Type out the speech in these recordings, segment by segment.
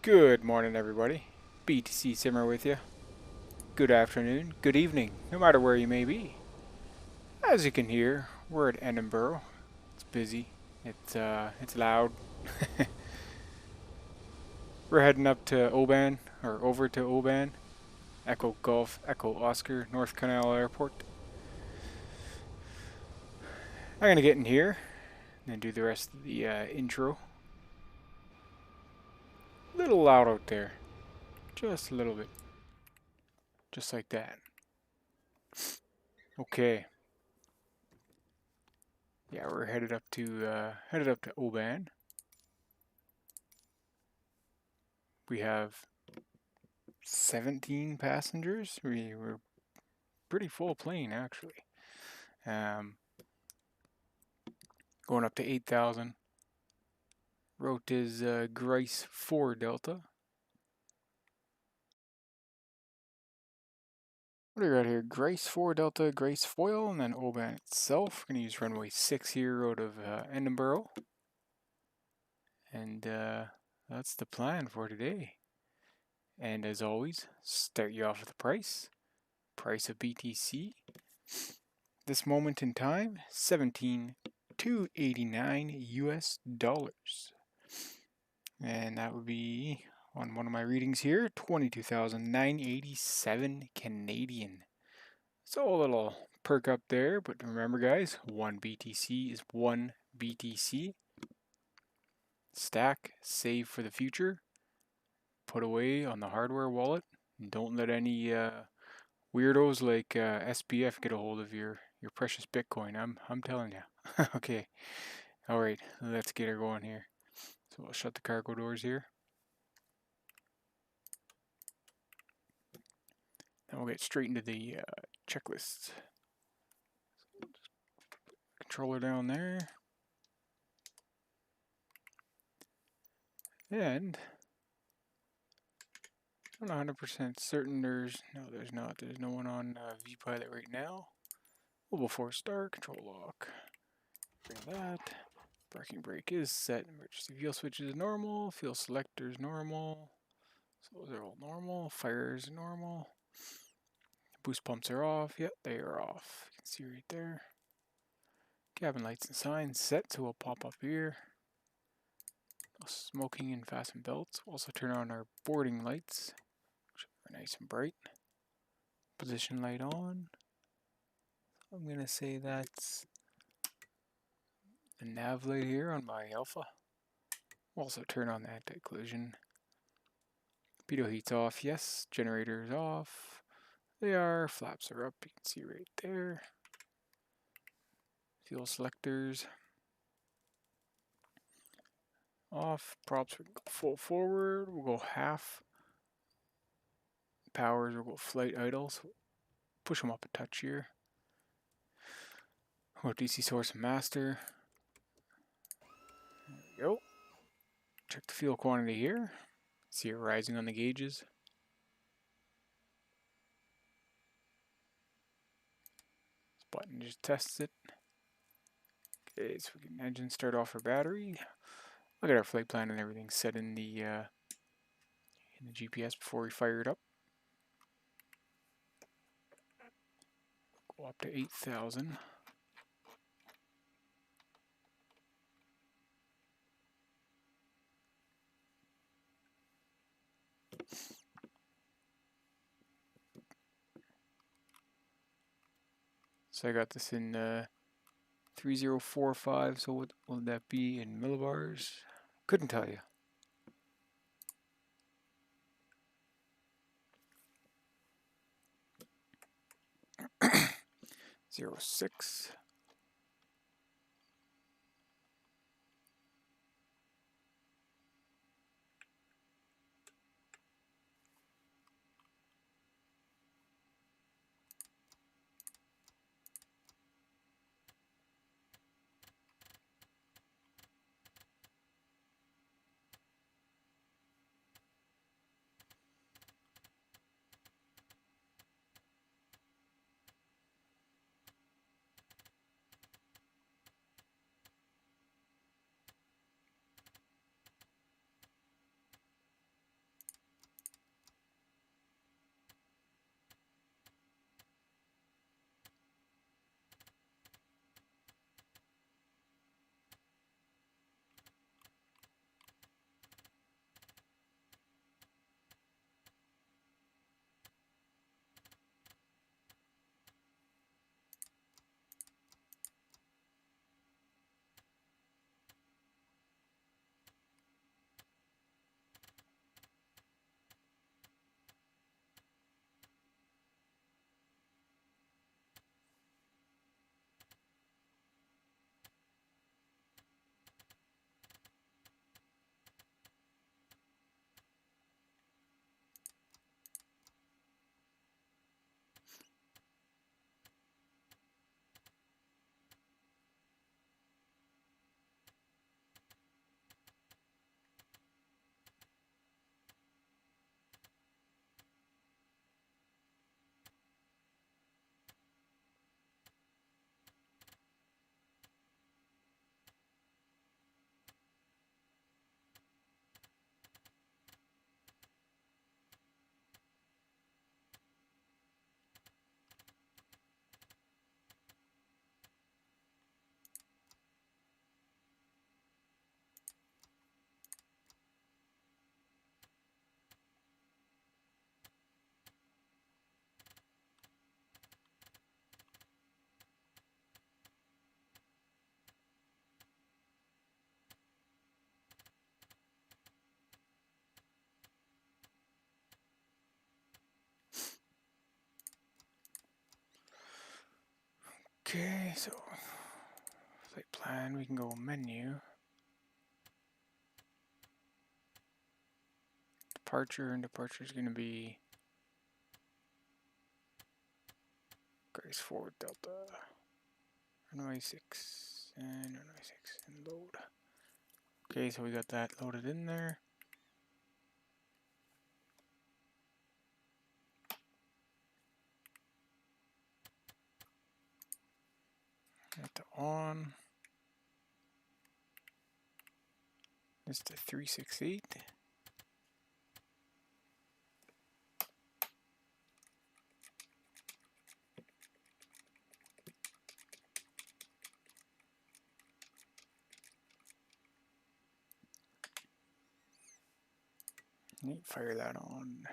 Good morning, everybody. BTC Simmer with you. Good afternoon, good evening, no matter where you may be. As you can hear, we're at Edinburgh. It's busy. It's loud. We're heading up to Oban, or over to Oban. Echo Golf, Echo Oscar, North Connel Airport. I'm gonna get in here and then do the rest of the intro. Little loud out there, just a little bit, just like that. Okay. Yeah, we're headed up to Oban. We have 17 passengers. We were pretty full plane actually. Going up to 8,000. Route is Grace 4 Delta. What do we got here? Grace 4 Delta, Grace Foil, and then Oban itself. We're going to use runway 6 here out of Edinburgh. And that's the plan for today. And as always, start you off with the price. Price of BTC. This moment in time, $17,289 US dollars. And that would be, on one of my readings here, 22,987 Canadian. So a little perk up there, but remember guys, 1 BTC is 1 BTC. Stack, save for the future, put away on the hardware wallet, and don't let any weirdos like SPF get a hold of your precious Bitcoin. I'm telling you. Okay, all right, let's get her going here. So we'll shut the cargo doors here. Then we'll get straight into the checklist. Controller down there. And I'm not 100% certain there's not. There's no one on vPilot right now. Well, before start, control lock. Bring that. Parking brake is set. Emergency fuel switch is normal. Fuel selector is normal. So those are all normal. Fire is normal. Boost pumps are off. Yep, they are off. You can see right there. Cabin lights and signs set, so we'll pop up here. No smoking and fasten belts. We'll also turn on our boarding lights, which are nice and bright. Position light on. I'm going to say that's the nav light here on my Alpha. We'll also turn on the anti-collision. Pitot heat's off, yes. Generator's off. They are. Flaps are up, you can see right there. Fuel selectors off. Props will go full forward. We'll go half. Powers will go flight idle. So push them up a touch here. We'll go DC source and master. There we go. Check the fuel quantity here. See it rising on the gauges. This button just tests it. Okay, so we can engine start off our battery. Look at our flight plan and everything set in the GPS before we fire it up. Go up to 8,000. So I got this in 3045, so what will that be in millibars? Couldn't tell you. Zero 06. Okay, so flight plan, we can go menu. Departure, and departure is going to be Grace 4 Delta. Runway 6 and runway 6 and load. Okay, so we got that loaded in there. Got the on. This to 368. Fire that on.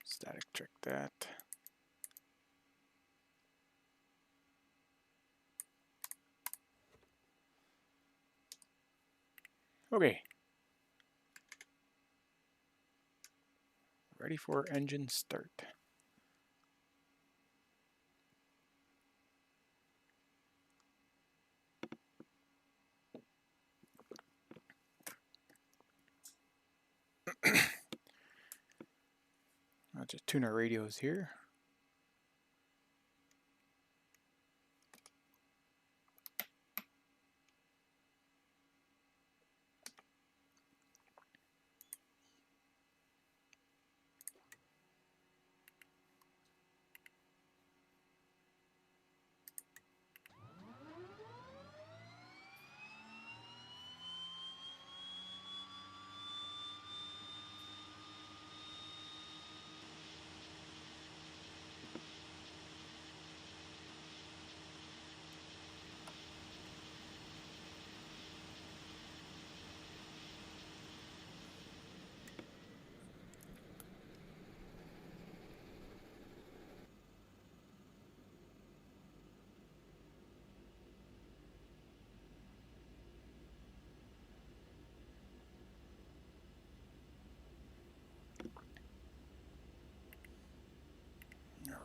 Static check that. Okay. Ready for engine start. I'll just tune our radios here.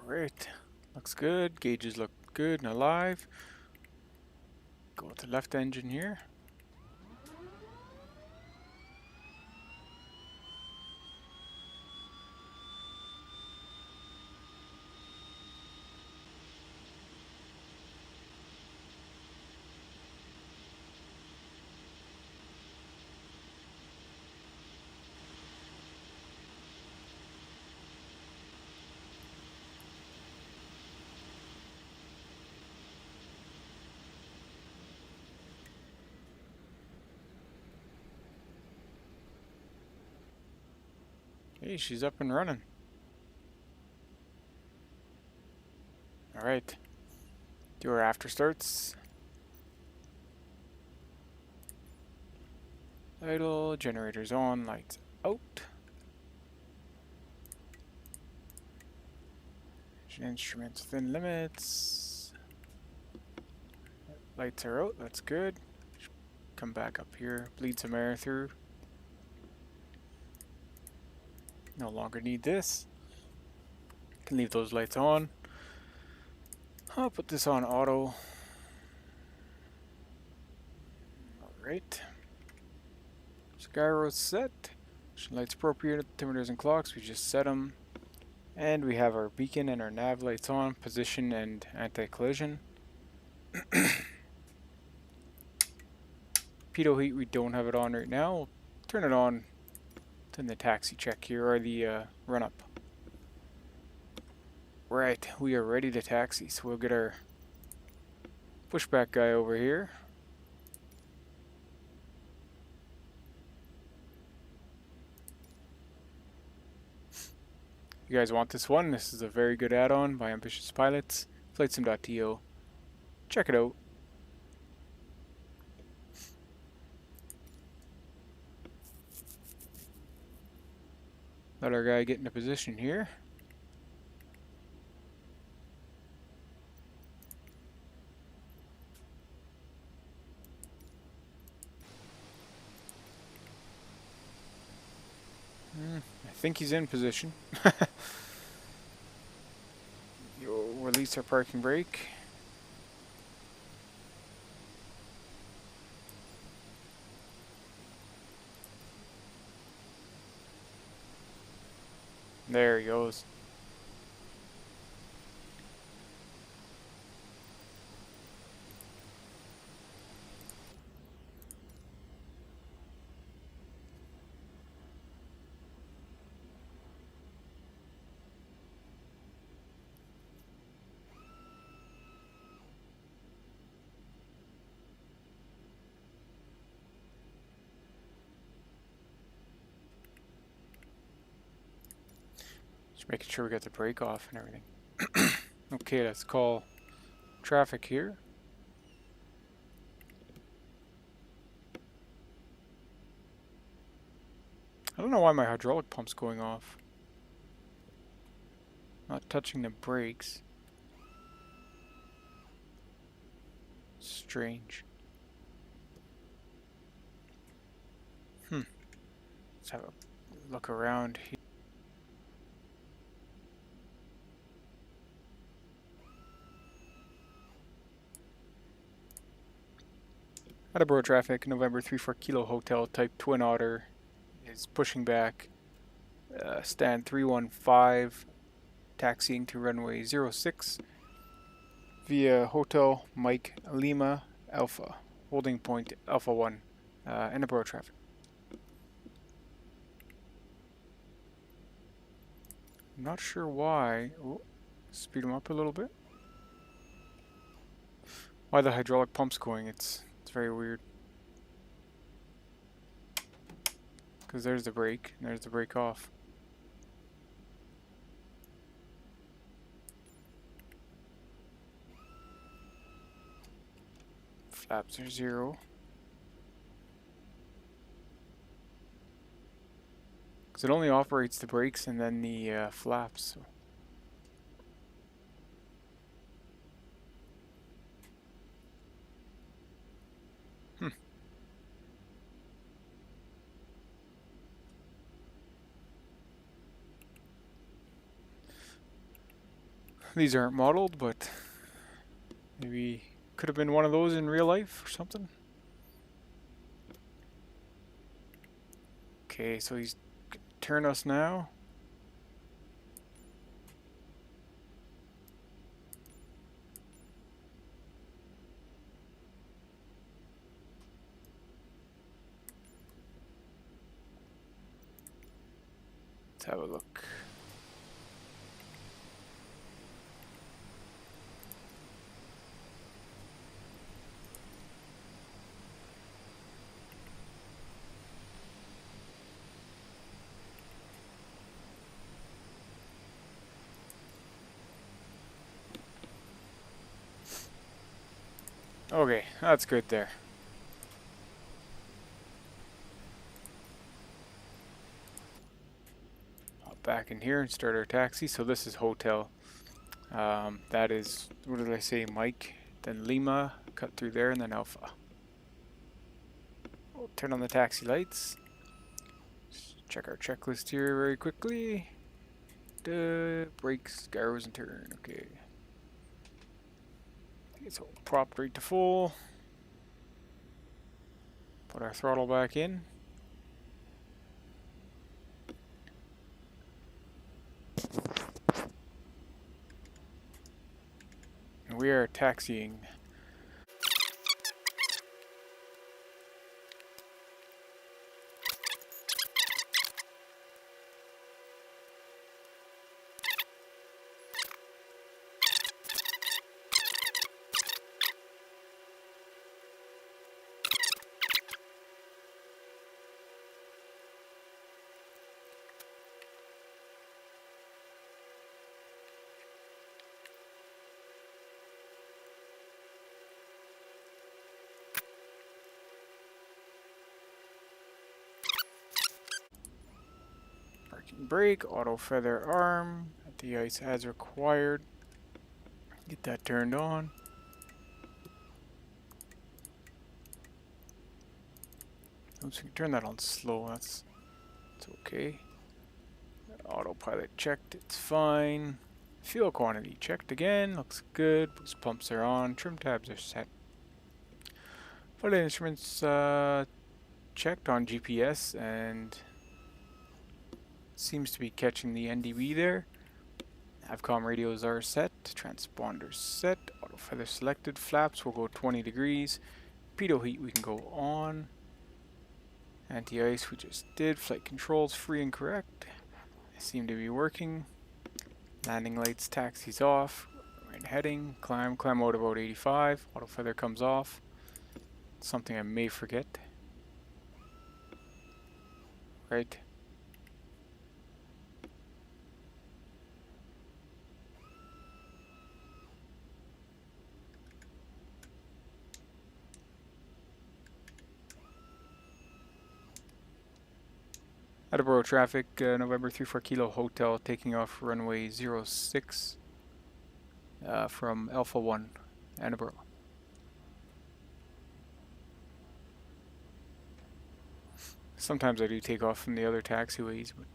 Alright, looks good. Gauges look good and alive. Go with the left engine here. Hey, she's up and running. Alright. Do our after starts. Idle, generators on, lights out. Engine instruments within limits. Lights are out, that's good. Come back up here, bleed some air through. No longer need this. Can leave those lights on. I'll put this on auto. Alright. Gyro set. Lights appropriate, altimeters and clocks, we just set them. And we have our beacon and our nav lights on, position and anti-collision. Pitot heat, we don't have it on right now. We'll turn it on in the taxi check here, or the run-up. Right, we are ready to taxi, so we'll get our pushback guy over here. You guys want this one? This is a very good add-on by Ambitious Pilots. Flightsim.to. Check it out. Let our guy get into position here. I think he's in position. You'll release our parking brake. There he goes. Just making sure we got the brake off and everything. Okay, let's call traffic here. I don't know why my hydraulic pump's going off. Not touching the brakes. Strange. Let's have a look around here. Edinburgh traffic, November 34 Kilo Hotel, type Twin Otter, is pushing back. Stand 315, taxiing to runway 06 via Hotel Mike Lima Alpha, holding point Alpha 1, Edinburgh traffic. I'm not sure why. Oh, speed them up a little bit. Why the hydraulic pump's going? It's very weird. Because there's the brake, and there's the brake off. Flaps are 0. Because it only operates the brakes and then the flaps. So. These aren't modeled, but maybe could have been one of those in real life or something. Okay, so he's gonna turn us now. Let's have a look. Okay, that's good there. Hop back in here and start our taxi. So this is hotel. That is, what did I say, Mike, then Lima, cut through there, and then Alpha. We'll turn on the taxi lights. Check our checklist here very quickly. Brakes, gyros, and turn. Okay. So prop right to full. Put our throttle back in. And we are taxiing. Brake, auto feather arm, at the ice as required. Get that turned on. Oops, we can turn that on slow, it's okay. Autopilot checked, it's fine. Fuel quantity checked again, looks good. Boost pumps are on, trim tabs are set. Flight instruments checked on GPS and Seems to be catching the NDB there. Avcom radios are set, transponders set, auto feather selected, flaps will go 20 degrees, pitot heat we can go on, anti-ice we just did, flight controls free and correct, they seem to be working, landing lights, taxis off, right heading, climb mode about 85, auto feather comes off, something I may forget, right. Edinburgh traffic, November 34 Kilo Hotel, taking off runway 06 from Alpha 1, Edinburgh. Sometimes I do take off from the other taxiways, but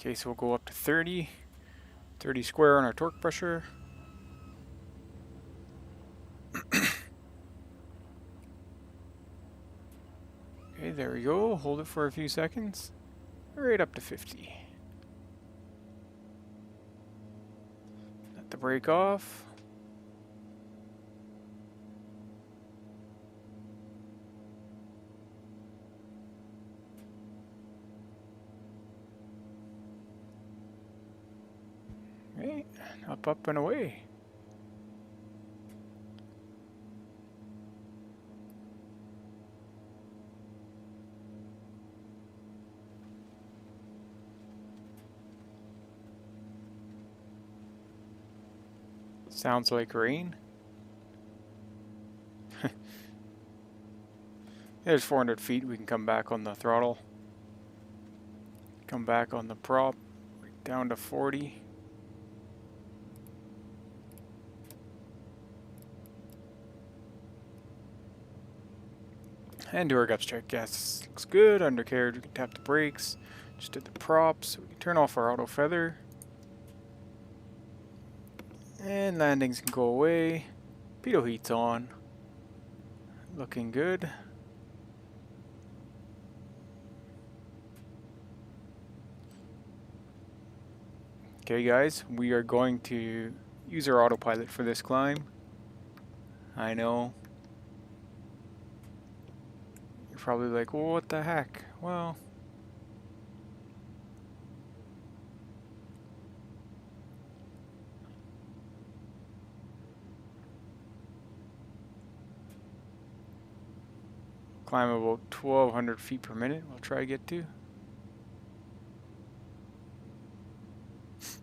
okay, so we'll go up to 30 square on our torque pressure. Okay, there we go. Hold it for a few seconds. Right up to 50. Let the brake off. Okay, up and away. Sounds like rain. There's 400 feet. We can come back on the throttle. Come back on the prop. Right down to 40. And do our gups check. Yes, looks good. Undercarriage, we can tap the brakes. Just did the props. So we can turn off our auto feather. And landings can go away. Pitot heat's on. Looking good. Okay guys, we are going to use our autopilot for this climb. I know. You're probably like, well, what the heck? Well, climb about 1,200 feet per minute. We'll try to get to. Just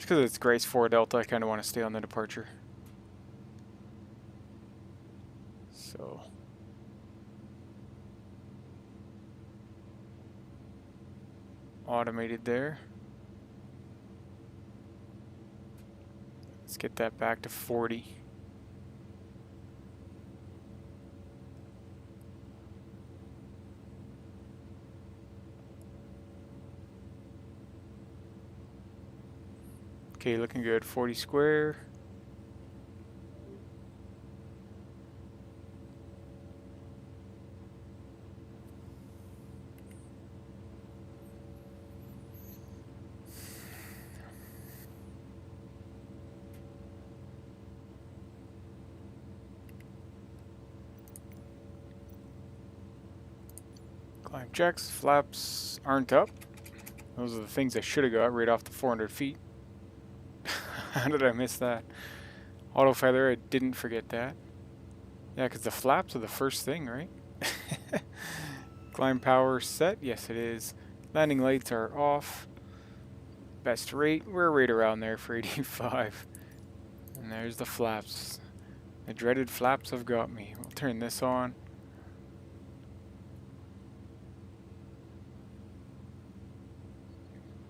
because it's Grace 4 Delta, I kind of want to stay on the departure. So. Automated there. Let's get that back to 40. Okay, looking good. 40 square. Climb checks. Flaps aren't up. Those are the things I should have got right off the 400 feet. How did I miss that? Auto feather, I didn't forget that. Yeah, because the flaps are the first thing, right? Climb power set, yes it is. Landing lights are off. Best rate, we're right around there for 85. And there's the flaps. The dreaded flaps have got me. We'll turn this on.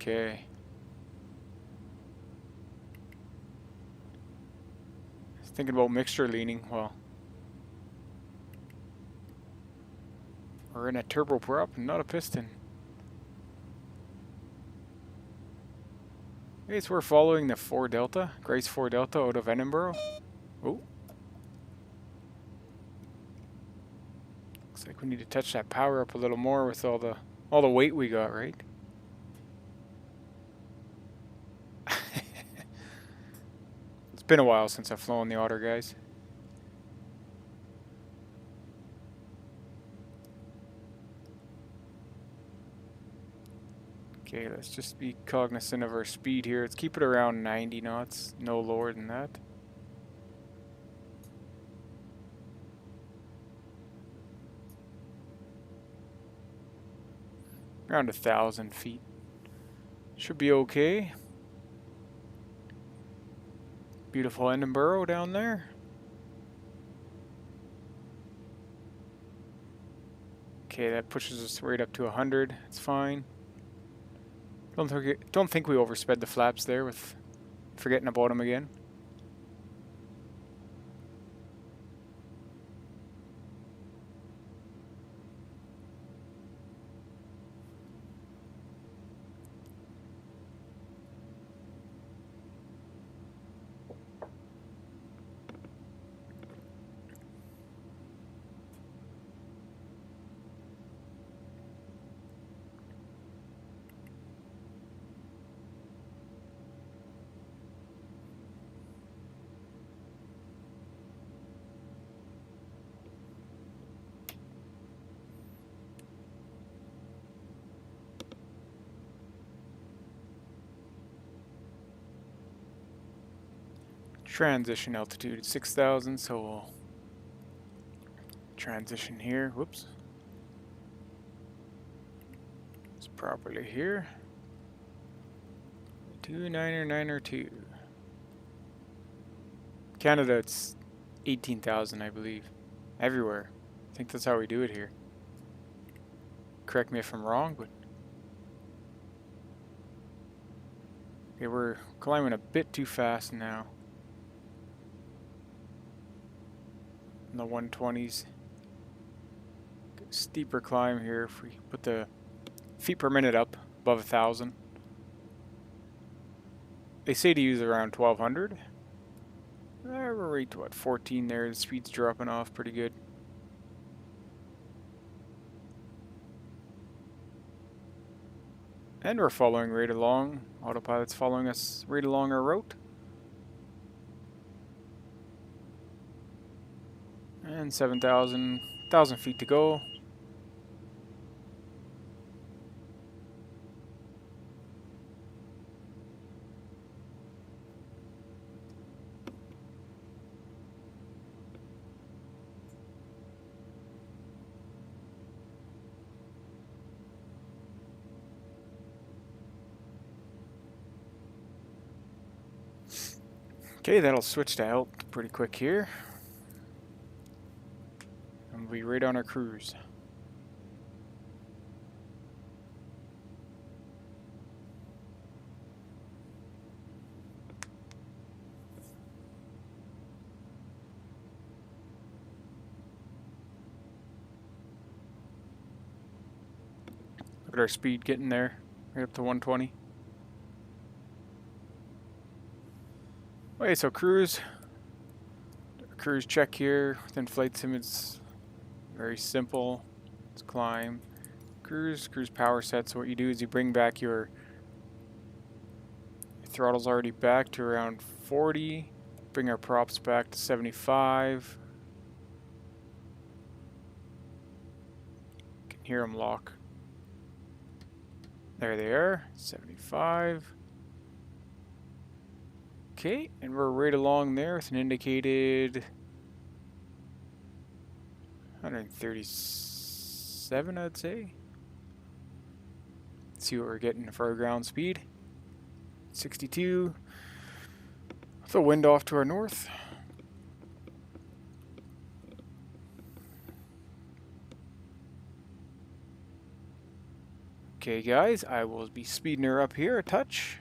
Okay. Thinking about mixture leaning. Well, we're in a turboprop, not a piston. I guess we're following the 4 Delta, Grace 4 Delta out of Edinburgh. Oh. Looks like we need to touch that power up a little more with all the weight we got, right? It's been a while since I've flown the Otter, guys. Okay, let's just be cognizant of our speed here. Let's keep it around 90 knots, no lower than that. Around 1,000 feet. Should be okay. Beautiful Edinburgh down there. Okay, that pushes us right up to 100. It's fine. Don't think we oversped the flaps there with forgetting about them again. Transition altitude 6,000, so we'll transition here. Whoops. It's properly here. 29902. Canada, it's 18,000, I believe. Everywhere. I think that's how we do it here. Correct me if I'm wrong, but okay, we're climbing a bit too fast now. In the 120s. Steeper climb here if we put the feet per minute up above 1,000. They say to use around 1,200. We're right to what, 14 there. The speed's dropping off pretty good. And we're following right along. Autopilot's following us right along our route. And 7,000 feet to go. Okay, that'll switch to alt pretty quick here. And we'll be right on our cruise. Look at our speed getting there, right up to 120. Okay, so cruise check here within flight sim. It's very simple. Let's climb, cruise power set. So what you do is you bring back your throttle's already back to around 40. Bring our props back to 75. You can hear them lock. There they are, 75. Okay, and we're right along there with an indicated 137, I'd say. Let's see what we're getting for our ground speed. 62. With the wind off to our north. Okay, guys, I will be speeding her up here a touch.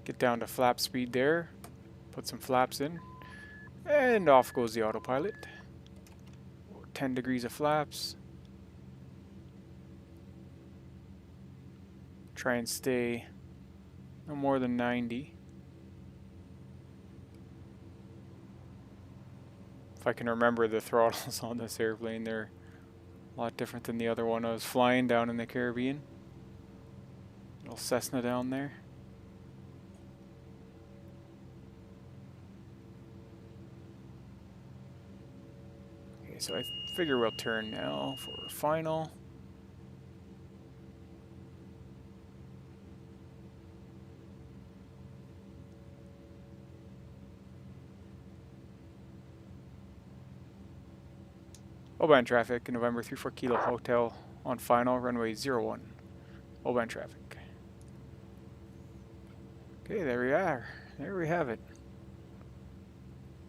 Get down to flap speed there. Put some flaps in. And off goes the autopilot. 10 degrees of flaps. Try and stay no more than 90. If I can remember the throttles on this airplane, they're a lot different than the other one I was flying down in the Caribbean. Little Cessna down there. Okay, so I figure we'll turn now for final. Oban traffic, November 34 Kilo Hotel on final, runway 01. Oban traffic. Okay, there we are. There we have it.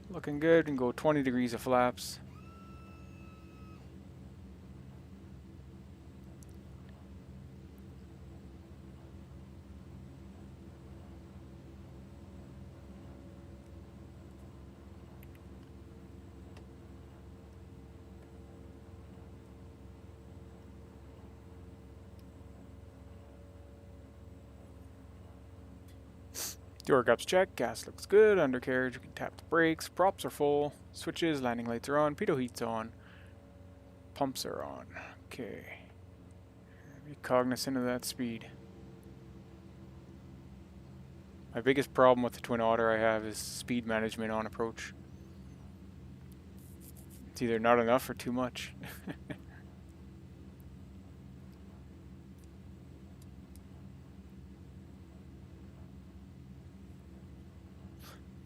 Looking good, and go 20 degrees of flaps. Door cups check, gas looks good, undercarriage, we can tap the brakes, props are full, switches, landing lights are on, pitot heat's on, pumps are on. Okay. Be cognizant of that speed. My biggest problem with the Twin Otter I have is speed management on approach. It's either not enough or too much.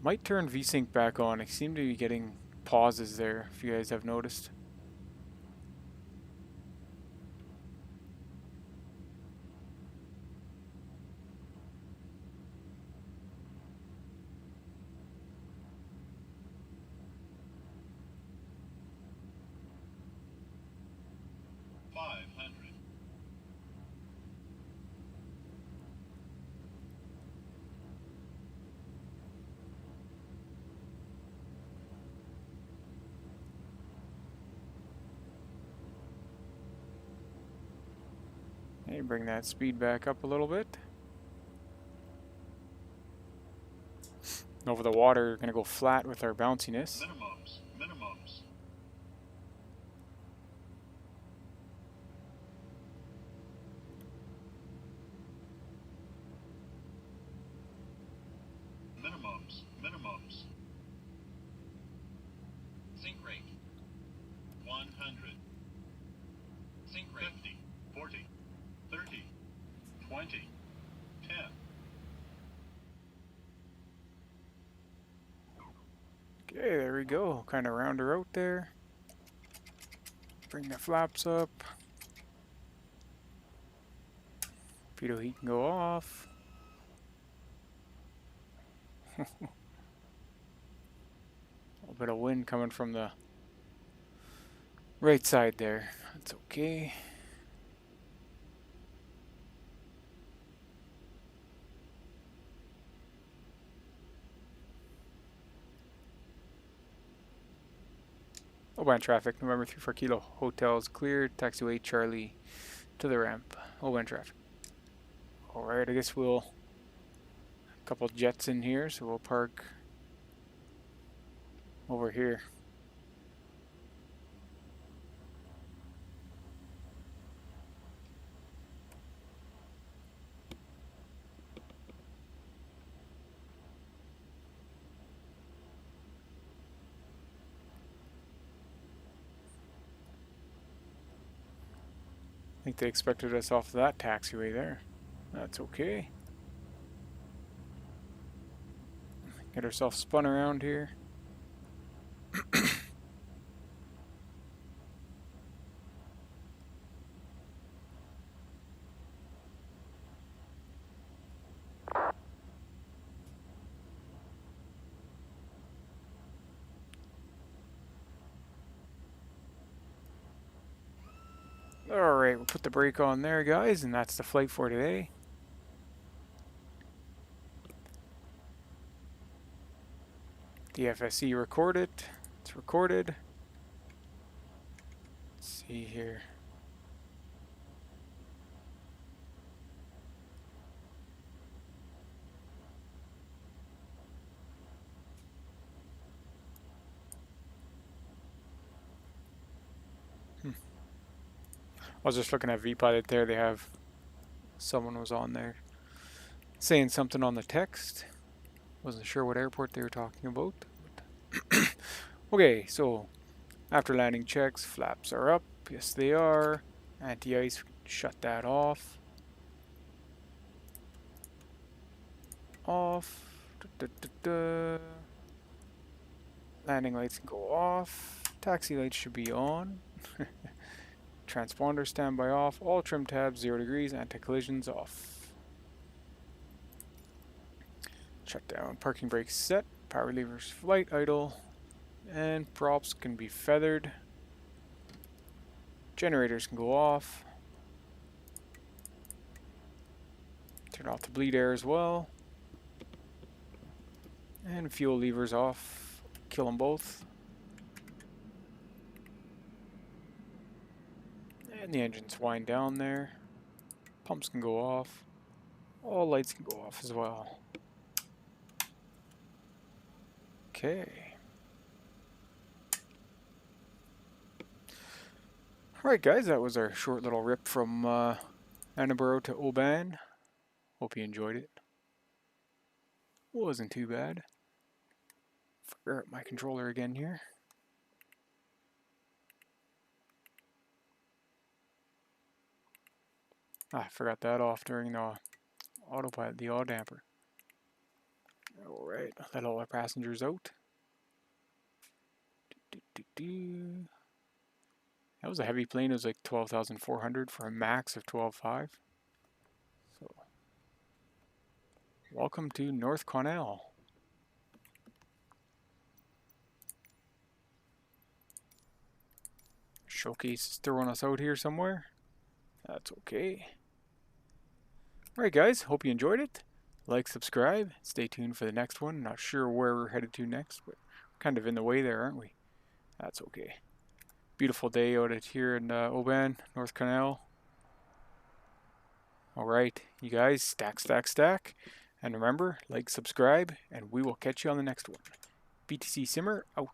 Might turn VSync back on. I seem to be getting pauses there, if you guys have noticed. Okay, bring that speed back up a little bit. Over the water, we're gonna go flat with our bounciness. Minimums. Sink rate 100. Sink rate 50, 40, 30, 20, 10. Okay, there we go. Kind of round her out there. Bring the flaps up. Pitot heat can go off. A little bit of wind coming from the right side there. That's okay. Oban traffic, November 34 Kilo Hotel is cleared. Taxiway Charlie to the ramp. Oban traffic. Alright, I guess we'll... A couple jets in here, so we'll park over here. I think they expected us off that taxiway there. That's okay. Get ourselves spun around here. Alright, we'll put the brake on there, guys, and that's the flight for today. The FSE recorded. It's recorded. Let's see here. I was just looking at VPilot there. They have someone was on there saying something on the text. Wasn't sure what airport they were talking about. Okay, so after landing checks, flaps are up. Yes, they are. Anti-ice, shut that off. Off. Landing lights can go off. Taxi lights should be on. Transponder standby off. All trim tabs 0 degrees. Anti-collisions off. Shut down. Parking brakes set. Power levers flight idle. And props can be feathered. Generators can go off. Turn off the bleed air as well. And fuel levers off. Kill them both. And the engines wind down there. Pumps can go off. All lights can go off as well. Okay. Alright guys, that was our short little rip from Edinburgh to Oban. Hope you enjoyed it. Wasn't too bad. Fire up my controller again here. I forgot that off during the autopilot, the yaw damper. Alright, let all our passengers out. That was a heavy plane. It was like 12,400 for a max of 12.5. So, welcome to North Connel. Showcase is throwing us out here somewhere. That's okay. Alright guys, hope you enjoyed it. Like, subscribe, stay tuned for the next one. Not sure where we're headed to next, but we're kind of in the way there, aren't we? That's okay. Beautiful day out here in Oban, North Connel. Alright, you guys, stack, stack, stack. And remember, like, subscribe, and we will catch you on the next one. BTC Simmer, out.